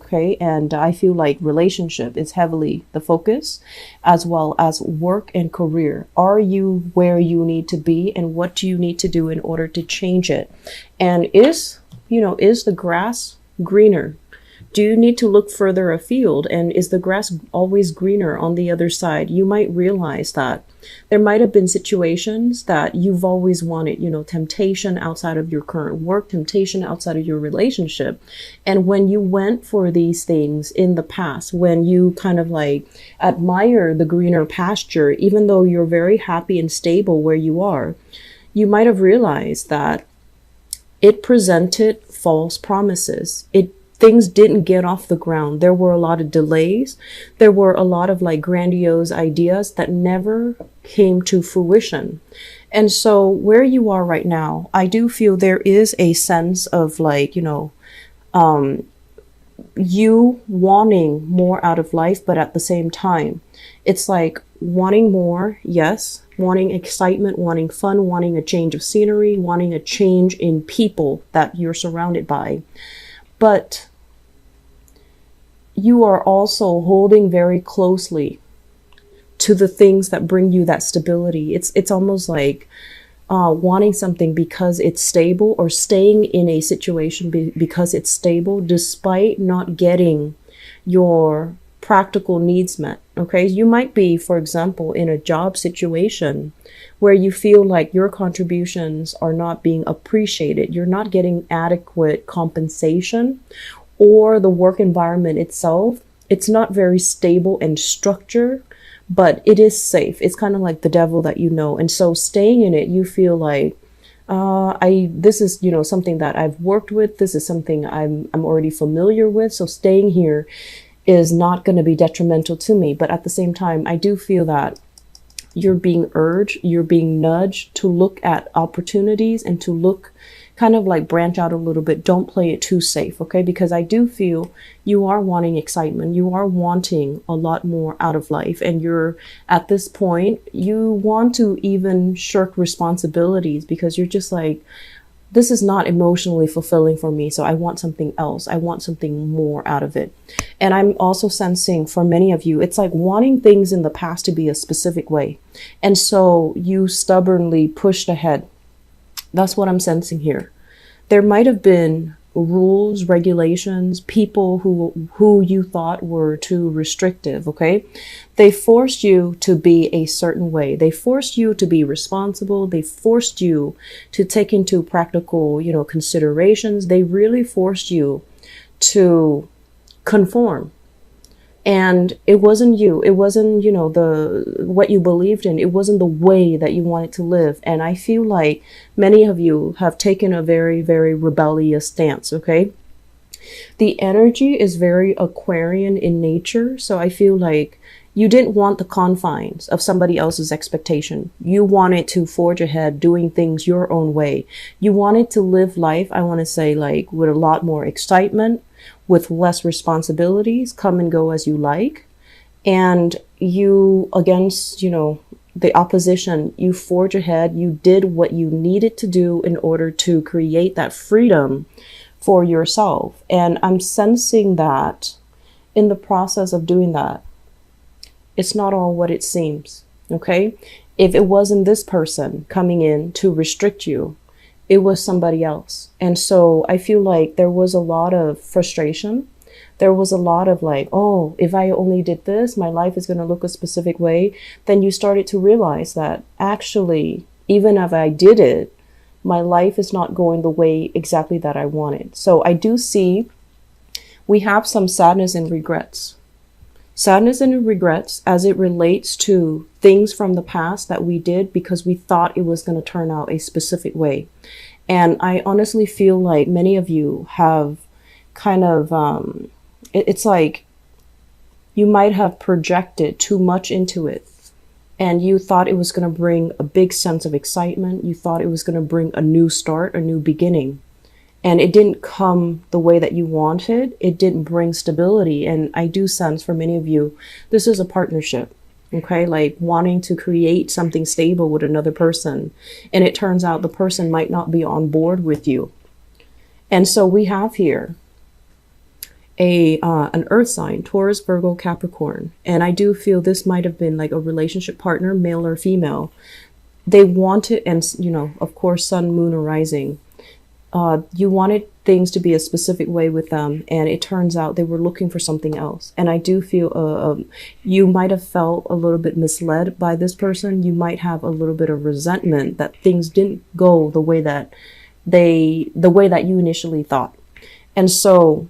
Okay. And I feel like relationship is heavily the focus, as well as work and career. Are you where you need to be, and what do you need to do in order to change it? And is the grass greener? Do you need to look further afield? And is the grass always greener on the other side? You might realize that there might have been situations that you've always wanted, temptation outside of your current work, temptation outside of your relationship. And when you went for these things in the past, when you kind of like admire the greener pasture, even though you're very happy and stable where you are, you might have realized that it presented false promises. Things didn't get off the ground. There were a lot of delays. There were a lot of like grandiose ideas that never came to fruition. And so where you are right now, I do feel there is a sense of like, you wanting more out of life, but at the same time, it's like wanting more, yes, wanting excitement, wanting fun, wanting a change of scenery, wanting a change in people that you're surrounded by. But you are also holding very closely to the things that bring you that stability. It's almost like wanting something because it's stable, or staying in a situation because it's stable, despite not getting your practical needs met. Okay. You might be, for example, in a job situation where you feel like your contributions are not being appreciated. You're not getting adequate compensation, or the work environment itself, it's not very stable and structured, but it is safe. It's kind of like the devil that you know. And so staying in it, you feel like, this is, something that I've worked with. This is something I'm already familiar with. So staying here is not going to be detrimental to me. But at the same time, I do feel that you're being urged, you're being nudged to look at opportunities and to look kind of like branch out a little bit. Don't play it too safe. Okay. Because I do feel you are wanting excitement. You are wanting a lot more out of life. And you're at this point, you want to even shirk responsibilities because you're just like, this is not emotionally fulfilling for me. So I want something else. I want something more out of it. And I'm also sensing for many of you, it's like wanting things in the past to be a specific way. And so you stubbornly pushed ahead. That's what I'm sensing here. There might have been rules, regulations, people who you thought were too restrictive. Okay. They forced you to be a certain way. They forced you to be responsible. They forced you to take into practical, considerations. They really forced you to conform. And it wasn't you. It wasn't, what you believed in. It wasn't the way that you wanted to live. And I feel like many of you have taken a very, very rebellious stance. Okay. The energy is very Aquarian in nature. So I feel like you didn't want the confines of somebody else's expectation. You wanted to forge ahead, doing things your own way. You wanted to live life, I want to say, like with a lot more excitement, with less responsibilities, come and go as you like. And you, against, the opposition, you forge ahead. You did what you needed to do in order to create that freedom for yourself. And I'm sensing that in the process of doing that, it's not all what it seems. Okay. If it wasn't this person coming in to restrict you, it was somebody else. And so I feel like there was a lot of frustration. There was a lot of like, oh, if I only did this, my life is going to look a specific way. Then you started to realize that actually, even if I did it, my life is not going the way exactly that I wanted. So I do see we have some sadness and regrets. Sadness and regrets as it relates to things from the past that we did because we thought it was going to turn out a specific way. And I honestly feel like many of you have kind of, it's like you might have projected too much into it. And you thought it was going to bring a big sense of excitement. You thought it was going to bring a new start, a new beginning. And it didn't come the way that you wanted. It didn't bring stability. And I do sense for many of you, this is a partnership. Okay, like wanting to create something stable with another person. And it turns out the person might not be on board with you. And so we have here an earth sign, Taurus, Virgo, Capricorn. And I do feel this might have been like a relationship partner, male or female. They wanted, and of course, sun, moon, or rising. You wanted things to be a specific way with them, and it turns out they were looking for something else. And I do feel you might have felt a little bit misled by this person. You might have a little bit of resentment that things didn't go the way that you initially thought. And so,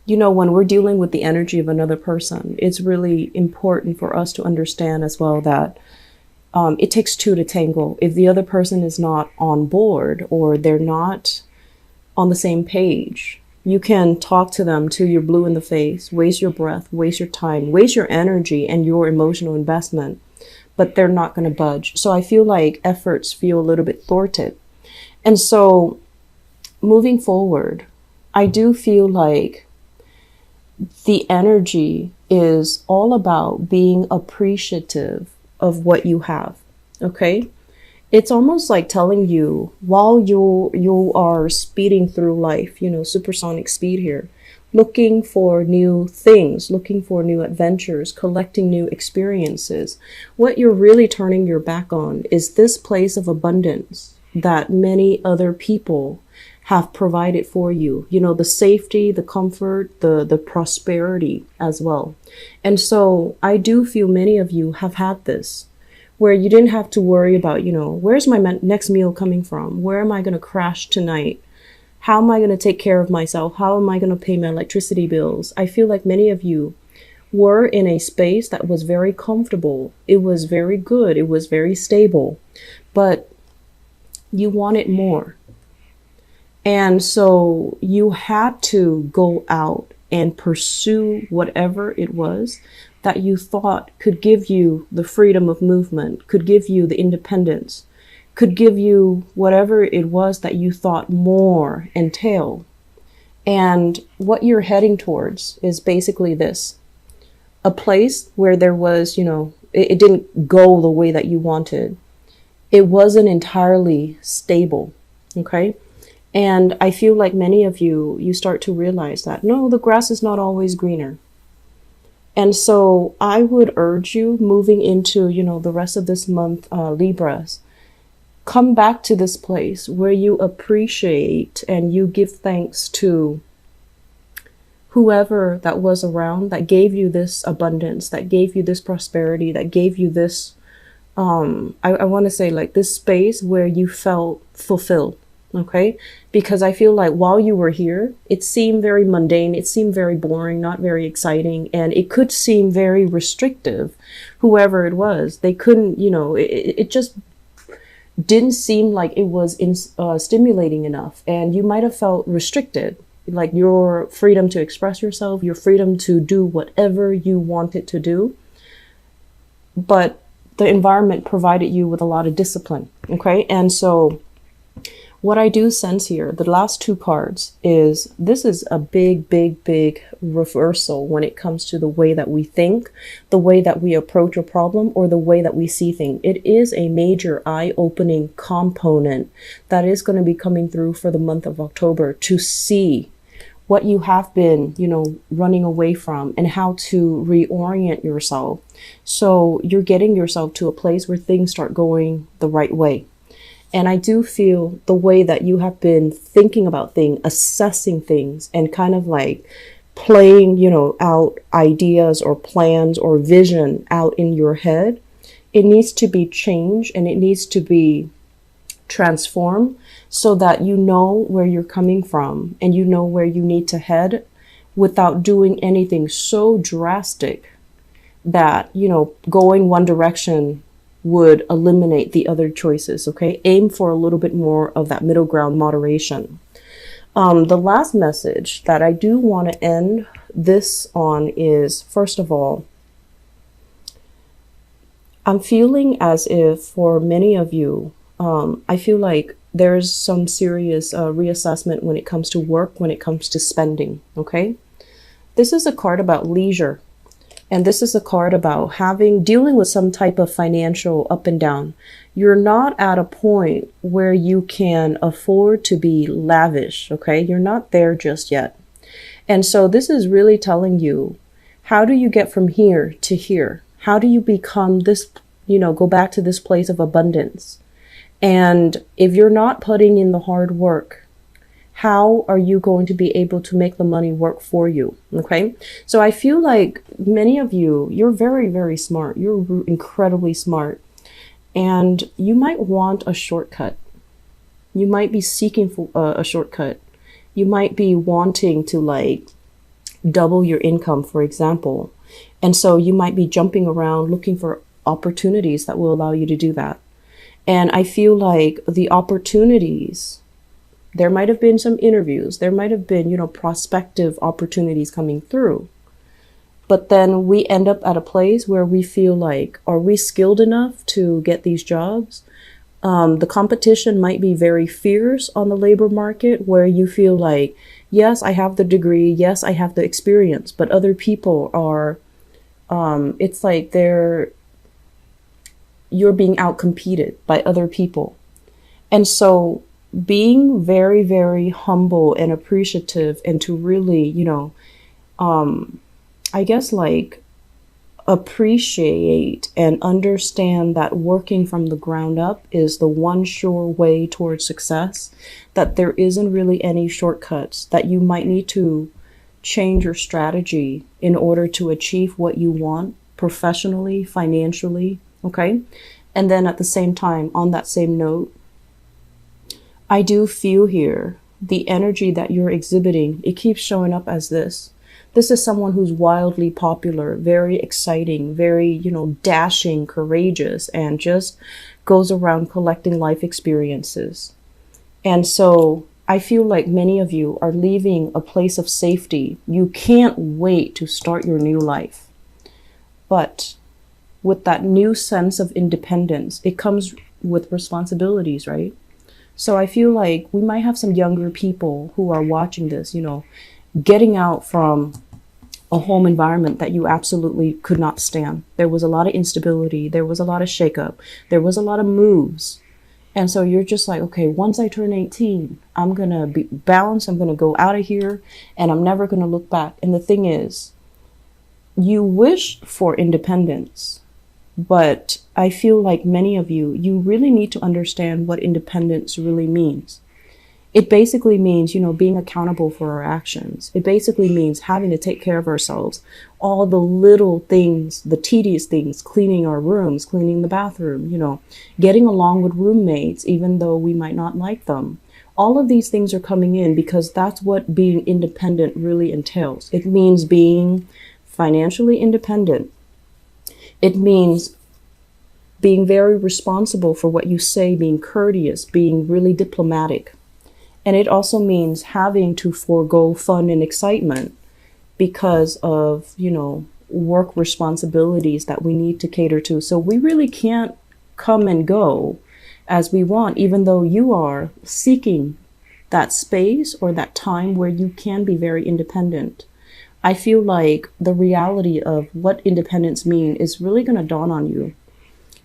when we're dealing with the energy of another person, it's really important for us to understand as well that it takes two to tango. If the other person is not on board or they're not on the same page, you can talk to them till you're blue in the face, waste your breath, waste your time, waste your energy and your emotional investment, but they're not going to budge. So I feel like efforts feel a little bit thwarted. And so moving forward, I do feel like the energy is all about being appreciative of what you have. Okay. It's almost like telling you while you are speeding through life, supersonic speed here, looking for new things, looking for new adventures, collecting new experiences. What you're really turning your back on is this place of abundance that many other people have provided for you, the safety, the comfort, the prosperity as well. And so I do feel many of you have had this where you didn't have to worry about, where's my next meal coming from? Where am I going to crash tonight? How am I going to take care of myself? How am I going to pay my electricity bills? I feel like many of you were in a space that was very comfortable. It was very good. It was very stable, but you wanted more. And so you had to go out and pursue whatever it was that you thought could give you the freedom of movement, could give you the independence, could give you whatever it was that you thought more entailed. And what you're heading towards is basically this: a place where there was, it didn't go the way that you wanted. It wasn't entirely stable. Okay. And I feel like many of you start to realize that, no, the grass is not always greener. And so I would urge you moving into, the rest of this month, Libras, come back to this place where you appreciate and you give thanks to whoever that was around that gave you this abundance, that gave you this prosperity, that gave you this, I want to say like this space where you felt fulfilled. Okay, because I feel like while you were here, it seemed very mundane. It seemed very boring, not very exciting. And it could seem very restrictive. Whoever it was, they couldn't, it just didn't seem like it was stimulating enough. And you might have felt restricted, like your freedom to express yourself, your freedom to do whatever you wanted to do. But the environment provided you with a lot of discipline. Okay, and so what I do sense here, the last two cards, is this is a big, big, big reversal when it comes to the way that we think, the way that we approach a problem, or the way that we see things. It is a major eye-opening component that is going to be coming through for the month of October to see what you have been, running away from and how to reorient yourself. So you're getting yourself to a place where things start going the right way. And I do feel the way that you have been thinking about things, assessing things, and kind of like playing, out ideas or plans or vision out in your head, it needs to be changed and it needs to be transformed so that you know where you're coming from and you know where you need to head without doing anything so drastic that, going one direction would eliminate the other choices. Okay, aim for a little bit more of that middle ground, moderation. The last message that I do want to end this on is, first of all, I'm feeling as if for many of you, I feel like there's some serious reassessment when it comes to work, when it comes to spending. Okay, this is a card about leisure. And this is a card about dealing with some type of financial up and down. You're not at a point where you can afford to be lavish, okay? You're not there just yet. And so this is really telling you, how do you get from here to here? How do you become this, go back to this place of abundance? And if you're not putting in the hard work, how are you going to be able to make the money work for you? Okay. So I feel like many of you, you're very, very smart. You're incredibly smart. And you might want a shortcut. You might be seeking for a shortcut. You might be wanting to like double your income, for example. And so you might be jumping around looking for opportunities that will allow you to do that. And I feel like the opportunities, there might have been some interviews, there might have been, prospective opportunities coming through. But then we end up at a place where we feel like, are we skilled enough to get these jobs? The competition might be very fierce on the labor market, where you feel like, yes, I have the degree, yes, I have the experience, but other people are, it's like you're being outcompeted by other people. And so being very, very humble and appreciative, and to really, I guess like appreciate and understand that working from the ground up is the one sure way towards success, that there isn't really any shortcuts, that you might need to change your strategy in order to achieve what you want professionally, financially. Okay. And then at the same time, on that same note, I do feel here the energy that you're exhibiting, it keeps showing up as this. This is someone who's wildly popular, very exciting, very, dashing, courageous, and just goes around collecting life experiences. And so I feel like many of you are leaving a place of safety. You can't wait to start your new life. But with that new sense of independence, it comes with responsibilities, right? So I feel like we might have some younger people who are watching this, getting out from a home environment that you absolutely could not stand. There was a lot of instability. There was a lot of shakeup. There was a lot of moves. And so you're just like, okay, once I turn 18, I'm going to be balanced. I'm going to go out of here and I'm never going to look back. And the thing is, you wish for independence, but I feel like many of you, you really need to understand what independence really means. It basically means, being accountable for our actions. It basically means having to take care of ourselves. All the little things, the tedious things, cleaning our rooms, cleaning the bathroom, getting along with roommates, even though we might not like them. All of these things are coming in because that's what being independent really entails. It means being financially independent. It means being very responsible for what you say, being courteous, being really diplomatic. And it also means having to forego fun and excitement because of, work responsibilities that we need to cater to. So we really can't come and go as we want, even though you are seeking that space or that time where you can be very independent. I feel like the reality of what independence means is really going to dawn on you.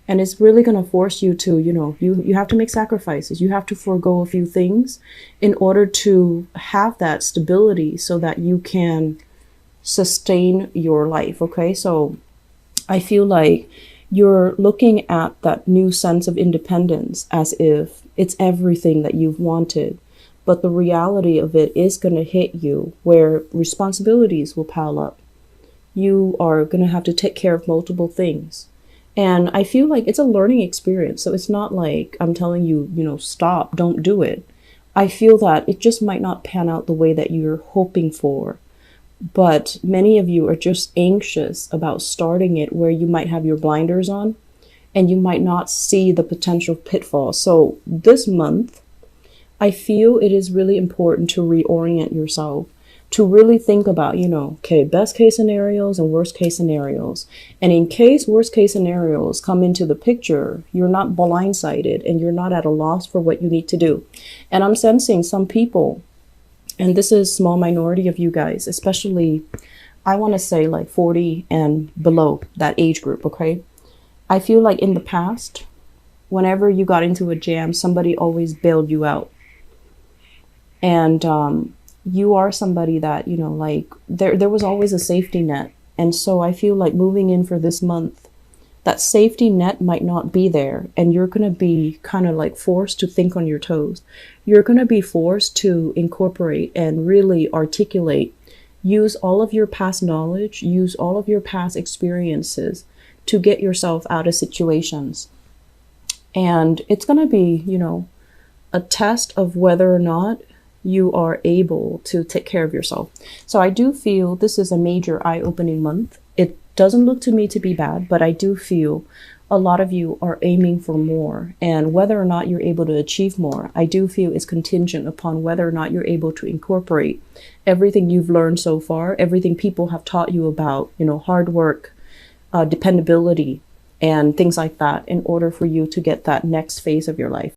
And it's really going to force you to, you have to make sacrifices. You have to forego a few things in order to have that stability so that you can sustain your life. Okay. So I feel like you're looking at that new sense of independence as if it's everything that you've wanted. But the reality of it is going to hit you where responsibilities will pile up. You are going to have to take care of multiple things. And I feel like it's a learning experience. So it's not like I'm telling you, stop, don't do it. I feel that it just might not pan out the way that you're hoping for. But many of you are just anxious about starting it where you might have your blinders on and you might not see the potential pitfalls. So this month, I feel it is really important to reorient yourself, to really think about, best case scenarios and worst case scenarios. And in case worst case scenarios come into the picture, you're not blindsided and you're not at a loss for what you need to do. And I'm sensing some people, and this is a small minority of you guys, especially, I want to say like 40 and below, that age group, okay? I feel like in the past, whenever you got into a jam, somebody always bailed you out. And you are somebody that, like there was always a safety net. And so I feel like moving in for this month, that safety net might not be there, and you're going to be kind of like forced to think on your toes. You're going to be forced to incorporate and really articulate, use all of your past knowledge, use all of your past experiences to get yourself out of situations. And it's going to be, a test of whether or not you are able to take care of yourself. So I do feel this is a major eye-opening month. It doesn't look to me to be bad, but I do feel a lot of you are aiming for more. And whether or not you're able to achieve more, I do feel is contingent upon whether or not you're able to incorporate everything you've learned so far, everything people have taught you about, hard work, dependability, and things like that in order for you to get that next phase of your life.